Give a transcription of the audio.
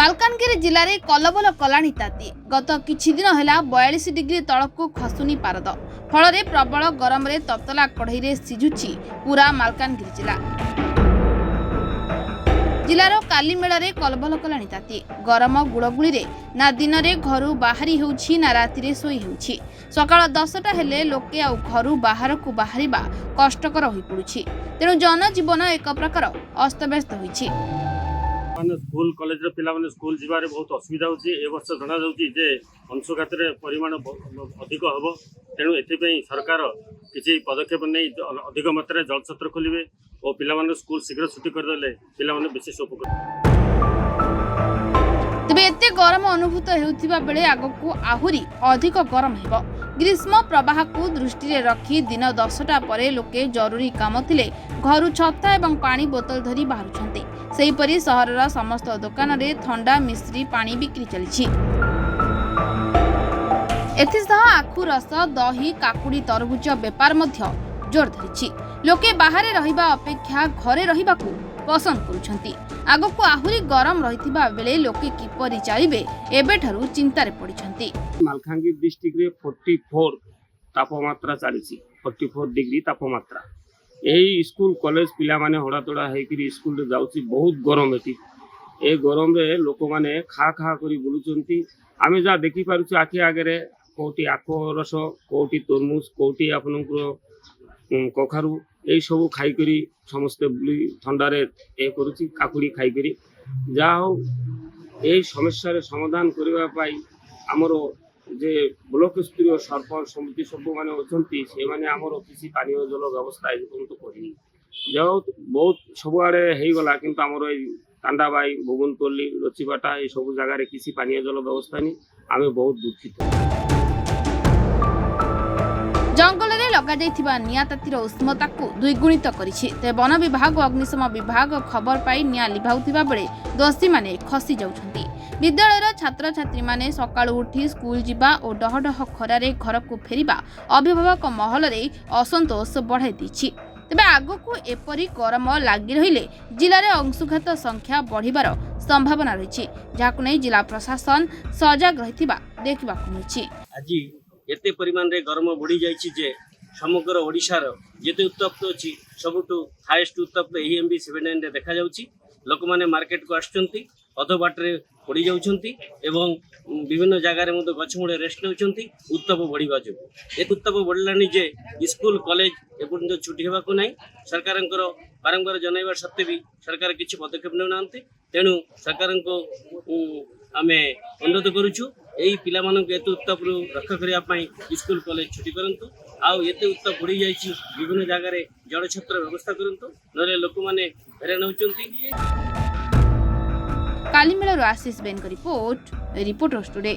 मालकानगिरी जिले में कलबल कलाणी ताती गत किछि दिन है 42 डिग्री तलक खसुनी पारद फल प्रबल गरम रे ततला कढ़ई सिझुची पूरा मालकानगिरी जिलार काली मेल कलबल कलाणी ताती गरम गुड़गुड़ी ना दिन में घर बाहरी होउछि ना राति शोई होउछि सकाळ 10टा हेले लोके आ घर बाहर को बाहर कष्टकर हो पड़ुछि तेणु जनजीवन एक प्रकार अस्तव्यस्त होइछि। माने स्कूल कॉलेज रे पिला माने स्कूल जिबारे बहुत असुविधा होची ए वर्ष जणा जाउची जे अंशुघात रे परिमाण अधिक हबो तेणु एथिपई सरकार किछि पदक्षेप नै अधिक मात्रा जल छत्र खोलिबे और पिला माने स्कूल शीघ्र छुट्टी कर देले पिला माने विशेष उपकृत। तेबे एते गरम अनुभूत हेउथिबा बेले आगकू आहुरी अधिक गरम हेबो। ग्रीष्म प्रवाह को दृष्टि रे रखी दिन 10टा परे लोके जरूरी काम थिले घरु छत्ता एवं पानी बोतल धरी बाहरुछन्ते सेहीपरि सहरर समस्त दुकान रे ठंडा मिश्री पानी बिक्री चलिछि। एथिसह आखु रस दही काकुड़ी तरबुज बेपार मध्य जोर धरिछि लोके बाहरे रहिबा अपेक्षा घरे रहिबाकू पसंद करुछन्ति। आगकू आहुरी गरम रहिथिबा बेले लोके किपरि चलिबे एबेठारु चिंतारे पडिछन्ति। मालकानगिरी डिस्ट्रिक्ट रे 44 तापमात्रा चलिछि 44 डिग्री तापमात्रा यही स्कूल कॉलेज पिला माने हड़ा तोड़ा हेकरी स्कूल रे जाउछि बहुत गरम एति ए गरम रे लोक माने खा खा करी बुलुचंती आमे जा देखि पारुछि आखि आगे रे कोटी आखो रस कोटी तरमुज कोटी आपनको कखारु ए सब खाई करी समस्त बुली ठंडा रे ए करूछि काकुड़ी खाई करी जा हो ए समस्या रे समाधान करबा पाई हमरो जे ब्लॉक स्तरीय सरपंच समिति सब माने अछंती से माने हमरो किसी पानी जल व्यवस्था ए तो करी जाओ बहुत सब आड़े हे गला किंतु हमरो ए कांडाबाई भुवनपल्ली रचिबाटा ए सब जगह रे किसी पानी जल व्यवस्था नहीं आमे बहुत दुखित। जंगल रे लगा जाइथिबा निया तातीर उष्णता को द्विगुणित करिछि ते वन विभाग और अग्निशम विभाग खबर पाई निया लिभाउथिबा बेले दोषी माने खसी जाउछन्ति। विद्यालयर छात्र छात्री माने सकाळु उठी स्कूल जिबा और डहडह खरारे घर को फेरिबा अभिभावक महल रे असंतोष बढ़ाई दिछि। तेबे आगको एपरी गरम लागि रहिले जिले में अंशुघात संख्या बढ़िबार संभावना रहिछि जाहाकु नै जिला प्रशासन सजग रहिथिबा देखिबाकु मिछि। आज एते परिमाण रे गरम बढ़ी जाइछि जे समग्र ओडिशार जेते उत्तप्त अछि सबुटु हाईएस्ट उत्तप्त एमबी 79 रे देखा जाउछि। लोक माने मार्केट को आछंती अध बाटरे पड़ी जाउछंती एवं विभिन्न जगह रे गछ मूले रेस्ट नेउछंती उत्तप बढ़िबा जो एक उत्तप बढ़लानी जे स्कूल कॉलेज एपर्यंत छुट्टी हेबाकू नै सरकारंकर बारंबार जनाइबार सत्ते भी सरकार किछि पदक्षेप नेउनांती तेणु सरकारंको आमे अनुरोध करूछु एई पिला मानक एते उत्तप रक्षा करिया पई स्कूल कॉलेज छुट्टी करंतु आउ एते उत्तप बढ़ी जाइछि विभिन्न जगह रे जल छत्र व्यवस्था करंतु नले लोक माने हैरान होचंती। कालीमेलर आशीष बेन का रिपोर्टर्स टुडे।